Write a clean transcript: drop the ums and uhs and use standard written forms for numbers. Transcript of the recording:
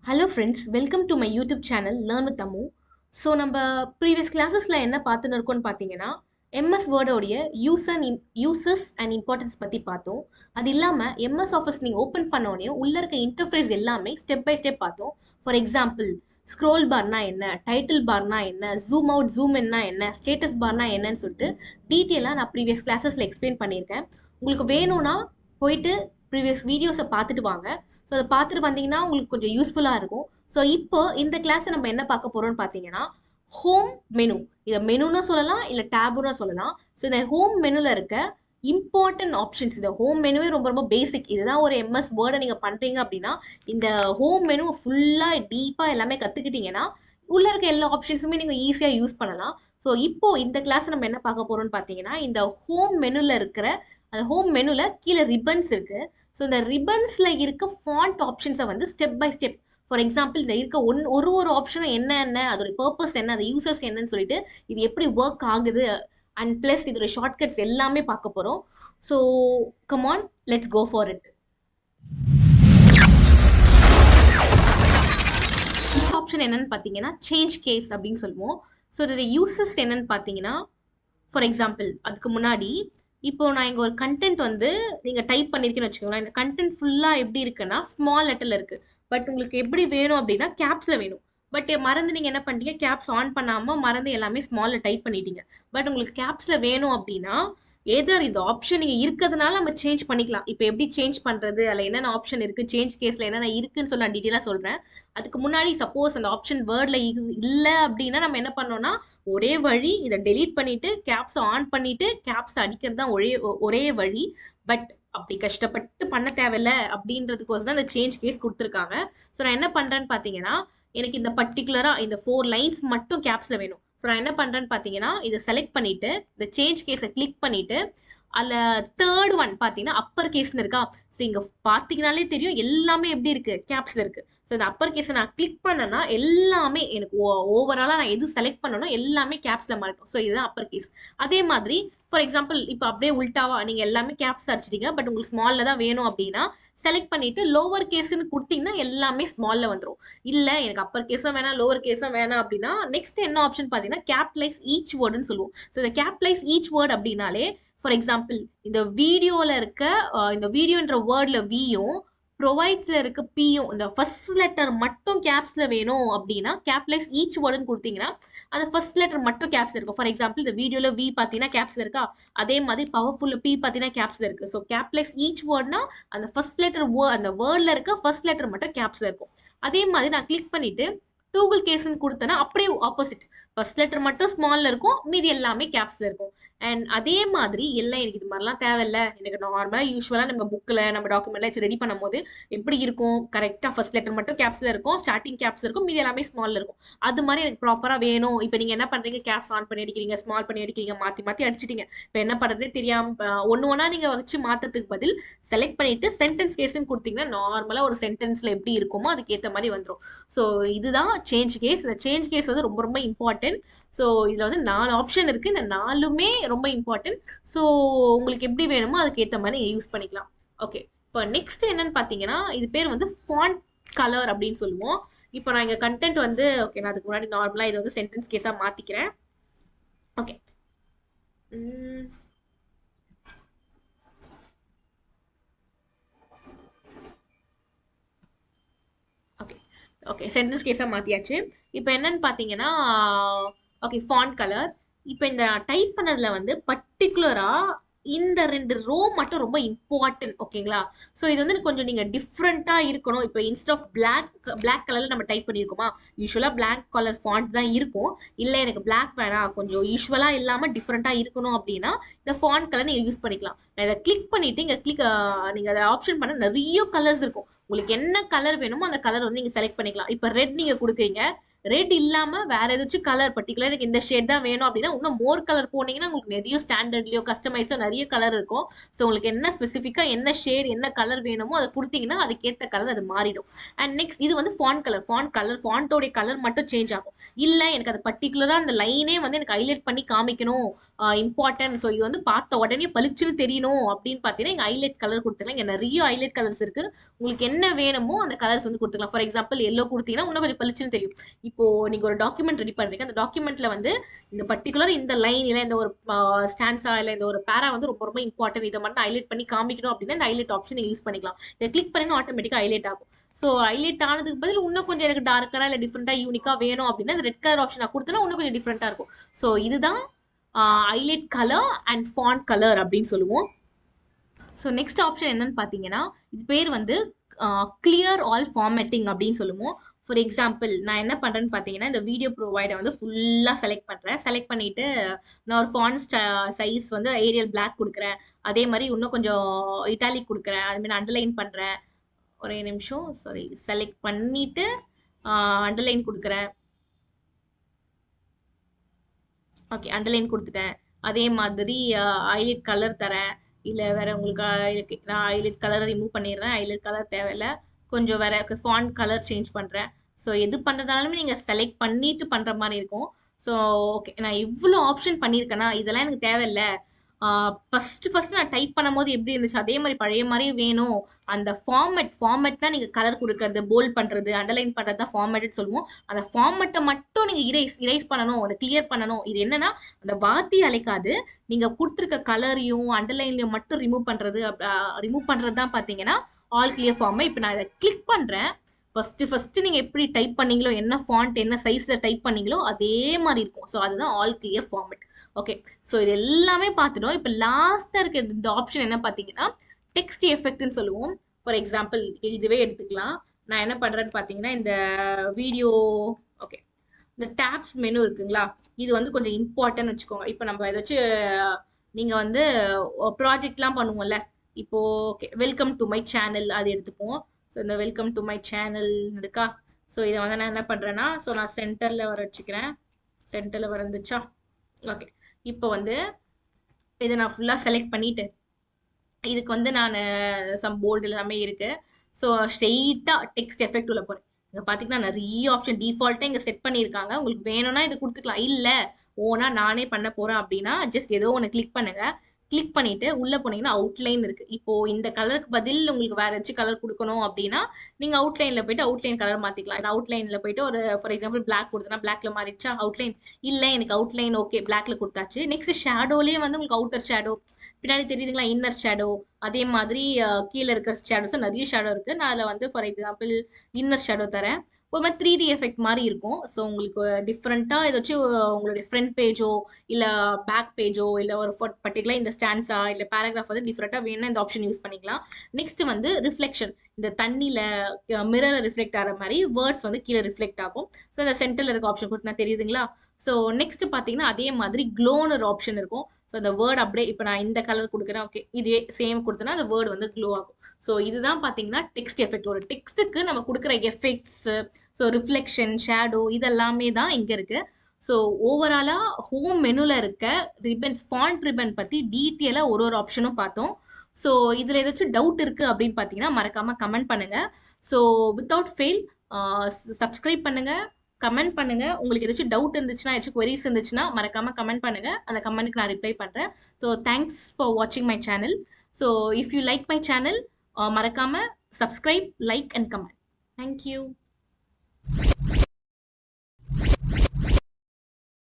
Hello friends, welcome to my YouTube channel Learn with Ammu. So நம்ம previous கிளாஸஸில் என்ன பார்த்துன்னு இருக்கோம்னு பார்த்தீங்கன்னா எம்எஸ் வேர்டோடைய யூசஸ் அண்ட் இம்பார்ட்டன்ஸ் பற்றி பார்த்தோம். அது இல்லாமல் எம்எஸ் ஆஃபீஸ் நீங்கள் ஓப்பன் பண்ணோடனே உள்ளே இருக்க இன்டர்ஃபேஸ் எல்லாமே ஸ்டெப் பை ஸ்டெப் பார்த்தோம். ஃபார் எக்ஸாம்பிள் ஸ்க்ரோல் பார்னா என்ன, டைட்டில் பார்னா என்ன, ஜூம் அவுட் ஜூம் என்ன, ஸ்டேட்டஸ் பார்னா என்னன்னு சொல்லிட்டு டீட்டெயிலாக நான் ப்ரீவியஸ் கிளாஸஸில் எக்ஸ்பிளைன் பண்ணியிருக்கேன். உங்களுக்கு வேணும்னா போயிட்டு ப்ரீவியஸ் வீடியோஸை பார்த்துட்டு வாங்க. ஸோ அதை பார்த்துட்டு வந்தீங்கன்னா உங்களுக்கு கொஞ்சம் யூஸ்ஃபுல்லாக இருக்கும். ஸோ இப்போ இந்த கிளாஸை நம்ம என்ன பார்க்க போகிறோம்னு பார்த்தீங்கன்னா ஹோம் மெனு. இதை மெனுன்னு சொல்லலாம், இல்லை டேபுன்னு சொல்லலாம். ஸோ இந்த ஹோம் மெனுவில் இருக்க இம்பார்ட்டன்ட் ஆப்ஷன்ஸ், இந்த ஹோம் மெனுவே ரொம்ப ரொம்ப பேசிக். இதுதான் ஒரு எம்எஸ் வேர்டை நீங்கள் பண்ணுறீங்க அப்படின்னா இந்த ஹோம் மெனு ஃபுல்லாக டீப்பாக எல்லாமே கற்றுக்கிட்டீங்கன்னா உள்ள இருக்க எல்லா ஆப்ஷன்ஸுமே நீங்கள் ஈஸியாக யூஸ் பண்ணலாம். ஸோ இப்போ இந்த கிளாஸ் நம்ம என்ன பார்க்க போகிறோம்னு பார்த்தீங்கன்னா இந்த ஹோம் மெனுவில் இருக்கிற அந்த ஹோம் மெனுவில் கீழே ரிப்பன்ஸ் இருக்குது. ஸோ இந்த ரிப்பன்ஸில் இருக்க ஃபாண்ட் ஆப்ஷன்ஸை வந்து step by step, for example இந்த இருக்க ஒரு ஆப்ஷனும் என்ன அதோட பர்பஸ் என்ன, அது யூசர்ஸ் என்னன்னு சொல்லிட்டு இது எப்படி ஒர்க் ஆகுது அண்ட் ப்ளஸ் இதோட ஷார்ட்கட்ஸ் எல்லாமே பார்க்க போகிறோம். So come on, let's go for it. Option என்னன்னு பார்த்தீங்கன்னா சேஞ்ச் கேஸ் அப்படின்னு சொல்லுவோம். ஸோ இதோட யூசஸ் என்னன்னு பார்த்தீங்கன்னா ஃபார் எக்ஸாம்பிள் அதுக்கு முன்னாடி இப்போ நான் இங்கே ஒரு கண்டென்ட் வந்து நீங்கள் டைப் பண்ணியிருக்கேன்னு வச்சுக்கோங்களேன். இந்த கண்டென்ட் ஃபுல்லாக எப்படி இருக்குன்னா ஸ்மால் லெட்டரில் இருக்குது. பட் உங்களுக்கு எப்படி வேணும் அப்படின்னா கேப்ஸில் வேணும். பட் மறந்து நீங்கள் என்ன பண்ணிட்டீங்க, கேப்ஸ் ஆன் பண்ணாமல் மறந்து எல்லாமே ஸ்மாலில் டைப் பண்ணிட்டீங்க. பட் உங்களுக்கு கேப்ஸில் வேணும் அப்படின்னா ஏதர் இந்த ஆப்ஷன் நீங்கள் இருக்கிறதுனால நம்ம சேஞ்ச் பண்ணிக்கலாம். இப்போ எப்படி சேஞ்ச் பண்ணுறது, அதில் என்னென்ன ஆப்ஷன் இருக்குது, சேஞ்ச் கேஸில் என்னென்ன இருக்குன்னு சொல்லி நான் டீட்டெயிலாக சொல்கிறேன். அதுக்கு முன்னாடி சப்போஸ் அந்த ஆப்ஷன் வேர்டில் இல்லை அப்படின்னா நம்ம என்ன பண்ணோம்னா ஒரே வழி இதை டெலீட் பண்ணிவிட்டு கேப்ஸை ஆன் பண்ணிவிட்டு கேப்ஸ் அடிக்கிறது தான் ஒரே வழி. பட் அப்படி கஷ்டப்பட்டு பண்ண தேவையில்ல அப்படின்றதுக்கோசம் தான் இந்த சேஞ்ச் கேஸ் கொடுத்துருக்காங்க. ஸோ நான் என்ன பண்ணுறேன்னு பார்த்தீங்கன்னா எனக்கு இந்த பர்டிகுலராக இந்த 4 லைன்ஸ் மட்டும் கேப்ஸில் வேணும். ஸோ நான் என்ன பண்ணுறேன்னு பார்த்தீங்கன்னா இதை செலக்ட் பண்ணிவிட்டு இந்த சேஞ்ச் கேஸை கிளிக் பண்ணிவிட்டு அதில் தேர்ட் ஒன் பார்த்தீங்கன்னா அப்பர் கேஸ்ன்னு இருக்கா. ஸோ இங்கே பார்த்தீங்கனாலே தெரியும் எல்லாமே எப்படி இருக்குது, கேப்ஸில் இருக்குது. ஸோ இந்த அப்பர் கேஸை நான் கிளிக் பண்ணேன்னா எல்லாமே எனக்கு ஓவராலாக நான் எது செலக்ட் பண்ணணும் எல்லாமே கேப்ஸில் மாறிட்டோம். ஸோ இதுதான் அப்பர் கேஸ். அதே மாதிரி ஃபார் எக்ஸாம்பிள் இப்போ அப்படியே உல்டாவா நீங்கள் எல்லாமே கேப்ஸ் அடிச்சிட்டீங்க, பட் உங்களுக்கு ஸ்மாலில் தான் வேணும் அப்படின்னா செலக்ட் பண்ணிவிட்டு லோவர் கேஸ்ன்னு கொடுத்தீங்கன்னா எல்லாமே ஸ்மாலில் வந்துடும். இல்லை எனக்கு அப்பர் கேஸும் வேணாம் லோவர் கேஸும் வேணாம் அப்படின்னா நெக்ஸ்ட் என்ன ஆப்ஷன் பார்த்தீங்கன்னா கேப்டலைஸ் ஈச் வேர்டுன்னு சொல்லுவோம். ஸோ இந்த கேப்டலைஸ் ஈச் வேர்டு அப்படின்னாலே ஃபார் எக்ஸாம்பிள் இந்த வீடியோவில் இருக்க இந்த வீடியோன்ற வேர்டில் வியும் ப்ரொவைட்ஸில் இருக்க பியும் இந்த ஃபர்ஸ்ட் லெட்டர் மட்டும் கேப்ஸில் வேணும் அப்படின்னா கேப்லைஸ் ஈச் வேர்டுன்னு கொடுத்தீங்கன்னா அந்த ஃபர்ஸ்ட் லெட்டர் மட்டும் கேப்ஸ் இருக்கும். ஃபார் எக்ஸாம்பிள் இந்த வீடியோவில் வி பார்த்தீங்கன்னா கேப்ஸில் இருக்கா, அதே மாதிரி பவர்ஃபுல் பி பார்த்தீங்கன்னா கேப்ஸில் இருக்குது. ஸோ கேப்லைஸ் ஈச் வேர்ட்னா அந்த ஃபர்ஸ்ட் லெட்டர் அந்த வேர்டில் இருக்க ஃபர்ஸ்ட் லெட்டர் மட்டும் கேப்ஸில் இருக்கும். அதே மாதிரி நான் கிளிக் பண்ணிவிட்டு டூகுள் கேஸ்ன்னு கொடுத்தேன்னா அப்படியே ஆப்போசிட், ஃபர்ஸ்ட் லெட்டர் மட்டும் ஸ்மாலில் இருக்கும், மீதி எல்லாமே கேப்ஸில் இருக்கும். அண்ட் அதே மாதிரி எல்லாம் எனக்கு இது மாதிரிலாம் தேவையில்லை, எனக்கு நார்மலாக யூஸ்வலாக நம்ம புக்கில் நம்ம டாக்குமெண்ட்லாம் வச்சு ரெடி பண்ணும் போது எப்படி இருக்கும், கரெக்டாக ஃபர்ஸ்ட் லெட்டர் மட்டும் கேப்ஸில் இருக்கும், ஸ்டார்டிங் கேப்ஸ் இருக்கும், மீதி எல்லாமே ஸ்மாலில் இருக்கும். அது மாதிரி எனக்கு ப்ராப்பராக வேணும். இப்போ நீங்கள் என்ன பண்ணுறீங்க, கேப்ஸ் ஆன் பண்ணி அடிக்கிறீங்க, ஸ்மால் பண்ணி அடிக்கிறீங்க, மாற்றி அடிச்சிட்டிங்க. இப்போ என்ன பண்ணுறதே தெரியாமல் ஒன்று நீங்கள் வச்சு மாற்றத்துக்கு பதில் செலக்ட் பண்ணிவிட்டு சென்டென்ஸ் கேஸ்ன்னு கொடுத்தீங்கன்னா நார்மலாக ஒரு சென்டென்ஸில் எப்படி இருக்குமோ அதுக்கேற்ற மாதிரி வந்துடும். ஸோ இதுதான் சேஞ்ச் கேஸ். இந்த சேஞ்ச் கேஸ் வந்து ரொம்ப ரொம்ப இம்பார்ட்டன்ட். ஸோ இதில் வந்து 4 ஆப்ஷன் இருக்குது, இந்த 4மே ரொம்ப இம்பார்ட்டன்ட். ஸோ உங்களுக்கு எப்படி வேணுமோ அதுக்கு ஏற்ற மாதிரி நீங்கள் யூஸ் பண்ணிக்கலாம். ஓகே, இப்போ நெக்ஸ்ட் என்னன்னு பார்த்தீங்கன்னா இது பேர் வந்து ஃபாண்ட் கலர் அப்படின்னு சொல்லுவோம். இப்போ நான் இங்கே கண்டென்ட் வந்து ஓகே நான் அதுக்கு முன்னாடி நார்மலாக இது வந்து சென்டென்ஸ் கேஸாக மாற்றிக்கிறேன். ஓகே, ஓகே சென்டென்ஸ் கேஸாக மாற்றியாச்சு. இப்போ என்னன்னு பார்த்தீங்கன்னா ஓகே ஃபாண்ட் கலர். இப்போ இந்த டைப் பண்ணதில் வந்து பர்டிகுலராக இந்த 2 ரோ மட்டும் ரொம்ப இம்பார்ட்டன்ட். ஓகேங்களா, ஸோ இது வந்து கொஞ்சம் நீங்கள் டிஃப்ரெண்ட்டாக இருக்கணும். இப்போ இன்ஸ்ட் ஆஃப் பிளாக் கலரில் நம்ம டைப் பண்ணியிருக்கோமா, யூஸ்வலாக பிளாக் கலர் ஃபாண்ட் தான் இருக்கும். இல்லை எனக்கு பிளாக் வேணாம், கொஞ்சம் யூஸ்வலாக இல்லாமல் டிஃப்ரெண்ட்டாக இருக்கணும் அப்படின்னா இந்த ஃபாண்ட் கலர் நீங்கள் யூஸ் பண்ணிக்கலாம். நான் இதை கிளிக் பண்ணிவிட்டு இங்கே நீங்கள் அதை ஆப்ஷன் பண்ண நிறைய கலர்ஸ் இருக்கும். உங்களுக்கு என்ன கலர் வேணுமோ அந்த கலர் வந்து நீங்கள் செலக்ட் பண்ணிக்கலாம். இப்போ ரெட் நீங்கள் கொடுக்குறீங்க, ரெட் இல்லாமல் வேற ஏதாச்சும் கலர் பர்டிகுலர் எனக்கு இந்த ஷேட் தான் வேணும் அப்படின்னா இன்னும் மோர் கலர் போனீங்கன்னா உங்களுக்கு நிறைய ஸ்டாண்டர்ட்லையோ கஸ்டமைஸோ நிறைய கலர் இருக்கும். ஸோ உங்களுக்கு என்ன ஸ்பெசிஃபிக்காக என்ன ஷேட் என்ன கலர் வேணுமோ அதை கொடுத்தீங்கன்னா அதுக்கேற்ற கலர் அது மாறிடும். அண்ட் நெக்ஸ்ட் இது வந்து ஃபாண்டோடைய கலர் மட்டும் சேஞ்ச் ஆகும். இல்லை எனக்கு அது பர்டிகுலராக அந்த லைனே வந்து எனக்கு ஹைலைட் பண்ணி காமிக்கணும் இம்பார்ட்டன்ட், ஸோ இது வந்து பார்த்த உடனே பளிச்சுன்னு தெரியணும் அப்படின்னு பார்த்தீங்கன்னா இங்கே ஹைலைட் கலர் கொடுத்துக்கலாம். இங்கே நிறைய ஹைலைட் கலர்ஸ் இருக்கு. உங்களுக்கு என்ன வேணுமோ அந்த கலர்ஸ் வந்து கொடுத்துக்கலாம். ஃபார் எக்ஸாம்பிள் எல்லோ கொடுத்தீங்கன்னா இன்னும் கொஞ்சம் பளிச்சுன்னு தெரியும். இப்போ நீங்க ஒரு டாக்குமெண்ட் ரெடி பண்றீங்க, அந்த டாக்குமெண்ட்ல வந்து இந்த பர்டிகுலர் இந்த லைன் இல்ல இந்த ஒரு ஸ்டான்ஸா இல்ல இந்த ஒரு பேரா வந்து ரொம்ப ரொம்ப இம்பார்ட்டன்ட், இதை மட்டும் ஹைலைட் பண்ணி காமிக்கணும் அப்படின்னா இந்த ஹைலைட் ஆப்ஷன் யூஸ் பண்ணிக்கலாம். இதை கிளிக் பண்ணி ஆட்டோமேட்டிக்கா ஹைலைட் ஆகும். ஸோ ஹைலைட் ஆனதுக்கு பதில் இன்னும் கொஞ்சம் எனக்கு டார்க்கரா இல்ல டிஃப்ரெண்டா யூனிக்கா வேணும் அப்படின்னா இந்த ரெட் கலர் ஆப்ஷன் நான் கொடுத்தனா இன்னும் கொஞ்சம் டிஃப்ரெண்டா இருக்கும். ஸோ இதுதான் highlight colour and font colour அப்படின்னு சொல்லுவோம். ஸோ நெக்ஸ்ட் ஆப்ஷன் என்னன்னு பார்த்தீங்கன்னா இது பேர் வந்து கிளியர் ஆல் ஃபார்மேட்டிங் அப்படின்னு சொல்லுவோம். ஃபார் எக்ஸாம்பிள் நான் என்ன பண்ணுறேன்னு பார்த்தீங்கன்னா இந்த வீடியோ ப்ரொவைடை வந்து ஃபுல்லாக செலக்ட் பண்ணிவிட்டு நான் ஒரு ஃபாண்ட் சைஸ் வந்து ஏரியல் பிளாக் கொடுக்குறேன். அதே மாதிரி இன்னும் கொஞ்சம் இட்டாலிக் கொடுக்குறேன். அதுமாதிரி அண்டர்லைன் பண்ணுறேன். ஒரே நிமிஷம் செலக்ட் பண்ணிவிட்டு அண்டர்லைன் கொடுக்குறேன். ஓகே, அண்டர்லைன் கொடுத்துட்டேன். அதே மாதிரி ஹைலைட் கலர் தரேன். இல்லை வேற உங்களுக்கு நான் ஹைலைட் கலரை ரிமூவ் பண்ணிடுறேன். ஹைலைட் கலர் தேவையில்லை, கொஞ்சம் வேற ஃபாண்ட் கலர் சேஞ்ச் பண்ணுறேன். ஸோ எது பண்ணுறதாலுமே நீங்கள் செலக்ட் பண்ணிட்டு பண்ணுற மாதிரி இருக்கும். ஸோ ஓகே, நான் இவ்வளோ ஆப்ஷன் பண்ணியிருக்கேன்னா இதெல்லாம் எனக்கு தேவையில்லை. ஃபர்ஸ்ட் நான் டைப் பண்ணும்போது எப்படி இருந்துச்சு அதே மாதிரி பழைய மாதிரியே வேணும். அந்த ஃபார்மேட்னா நீங்கள் கலர் கொடுக்கறது, போல்ட் பண்ணுறது, அண்டர்லைன் பண்ணுறது தான் ஃபார்மேட்னு சொல்லுவோம். அந்த ஃபார்மேட்டை மட்டும் நீங்கள் இரைஸ் பண்ணணும், அதை கிளியர் பண்ணணும். இது என்னன்னா அந்த வார்த்தை அழைக்காது, நீங்கள் கொடுத்துருக்க கலரையும் அண்டர்லைன்லையும் மட்டும் ரிமூவ் பண்ணுறது தான் பார்த்தீங்கன்னா ஆல் கிளியர் ஃபார்மே. இப்போ நான் இதை கிளிக் பண்ணுறேன். ஃபர்ஸ்ட் நீங்க எப்படி டைப் பண்ணீங்களோ, என்ன ஃபாண்ட் என்ன சைஸ்ல டைப் பண்ணீங்களோ அதே மாதிரி இருக்கும். ஸோ அதுதான் all clear format. Okay, so இது எல்லாமே பார்த்துட்டோம். இப்போ லாஸ்டா இருக்க இந்த ஆப்ஷன் என்ன பார்த்தீங்கன்னா டெக்ஸ்ட் எஃபெக்ட்னு சொல்லுவோம். ஃபார் எக்ஸாம்பிள் இதுவே எடுத்துக்கலாம். நான் என்ன பண்றேன்னு பார்த்தீங்கன்னா இந்த வீடியோ ஓகே இந்த டேப்ஸ் மெனு இருக்குங்களா, இது வந்து கொஞ்சம் இம்பார்ட்டன் வச்சுக்கோங்க. இப்போ நம்ம ஏதாச்சும் நீங்க வந்து ப்ராஜெக்ட்லாம் பண்ணுவோம்ல, இப்போ okay welcome to my channel அது எடுத்துப்போம். ஸோ இந்த வெல்கம் டு மை சேனல் இருக்கா. ஸோ இதை வந்து நான் என்ன பண்ணுறேன்னா நான் சென்டரில் வர வச்சுக்கிறேன். சென்டரில் வந்துச்சா. ஓகே, இப்போ வந்து இதை நான் ஃபுல்லாக செலக்ட் பண்ணிட்டு இதுக்கு வந்து நான் சம் போல்டு எல்லாமே இருக்கு. ஸோ ஸ்ட்ரெயிட்டாக டெக்ஸ்ட் எஃபெக்ட் உள்ள போகிறேன். இங்கே பார்த்தீங்கன்னா நிறைய ஆப்ஷன் டிஃபால்ட்டாக இங்கே செட் பண்ணியிருக்காங்க. உங்களுக்கு வேணும்னா இது கொடுத்துக்கலாம், இல்லை ஓனா நானே பண்ண போகிறேன் அப்படின்னா ஜஸ்ட் ஏதோ ஒன்று கிளிக் பண்ணுங்க. கிளிக் பண்ணிட்டு உள்ள போனீங்கன்னா அவுட்லைன் இருக்கு. இப்போ இந்த கலருக்கு பதில் உங்களுக்கு வேற ஏதாச்சும் கலர் கொடுக்கணும் அப்படின்னா நீங்க அவுட்லைன்ல போயிட்டு அவுட்லைன் கலர் மாத்திக்கலாம். அவுட்லைன்ல போயிட்டு ஒரு ஃபார் எக்ஸாம்பிள் பிளாக் கொடுத்தனா பிளாக்ல மாறிடுச்சா அவுட்லைன். இல்லை எனக்கு அவுட்லைன் ஓகே பிளாக்ல கொடுத்தாச்சு. நெக்ஸ்ட் ஷேடோலயே வந்து உங்களுக்கு அவுட்டர் ஷேடோ பின்னாடி தெரியுதுங்களா, இன்னர் ஷேடோ. அதே மாதிரி கீழே இருக்கிற ஷேடோஸ் நிறைய ஷேடோ இருக்கு. நான் அதில் வந்து ஃபார் எக்ஸாம்பிள் இன்னர் ஷேடோ தரேன். ஒரு மாதிரி 3D எஃபெக்ட் மாதிரி இருக்கும். ஸோ உங்களுக்கு டிஃப்ரெண்ட்டாக ஏதாச்சும் உங்களுடைய ஃப்ரண்ட் பேஜோ இல்லை பேக் பேஜோ இல்லை ஒரு பர்டிகுலர் இந்த ஸ்டான்ஸா இல்லை பேராகிராஃப் வந்து டிஃப்ரெண்ட்டாக வேணும்னா இந்த ஆப்ஷன் யூஸ் பண்ணிக்கலாம். நெக்ஸ்ட் வந்து ரிஃப்ளெக்ஷன், இந்த தண்ணியில் மிரரில் ரிஃப்ளெக்ட் ஆகிற மாதிரி வேர்ட்ஸ் வந்து கீழே ரிஃப்ளெக்ட் ஆகும். ஸோ இந்த சென்டரில் இருக்க ஆப்ஷன் கொடுத்தா தெரியுதுங்களா. ஸோ நெக்ஸ்ட் பார்த்தீங்கன்னா அதே மாதிரி க்ளோன்னு ஒரு ஆப்ஷன் இருக்கும். ஸோ அந்த வேர்ட் அப்படியே இப்போ நான் இந்த கலர் கொடுக்குறேன், ஓகே இதே சேம் கொடுத்தனா அந்த வேர்டு வந்து க்ளோ ஆகும். ஸோ இதுதான் பார்த்தீங்கன்னா டெக்ஸ்ட் எஃபெக்ட். ஒரு டெக்ஸ்ட்டுக்கு நம்ம கொடுக்குற எஃபெக்ட்ஸ், ஸோ ரிஃப்ளெக்ஷன், ஷேடோ இதெல்லாமே தான் இங்கே இருக்கு. ஸோ ஓவராலாக ஹோம் மெனுவில் இருக்க ரிப்பன்ஸ் ஃபாண்ட் ரிப்பன் பற்றி டீட்டெயிலாக ஒரு ஆப்ஷனும் பார்த்தோம். ஸோ இதில் ஏதாச்சும் டவுட் இருக்குது அப்படின்னு பார்த்தீங்கன்னா மறக்காமல் கமெண்ட் பண்ணுங்கள். ஸோ வித்தவுட் ஃபெயில் சப்ஸ்கிரைப் பண்ணுங்கள், கமெண்ட் பண்ணுங்க. உங்களுக்கு ஏதாச்சும் டவுட் இருந்துச்சுன்னா ஏதாச்சும் queries இருந்துச்சுன்னா மறக்காம கமெண்ட் பண்ணுங்க. அந்த கமெண்ட்க்கு நான் ரிப்ளை பண்றேன். ஸோ தேங்க்ஸ் ஃபார் வாட்சிங் my channel. So if you like my channel மறக்காம subscribe, like and comment. Thank you.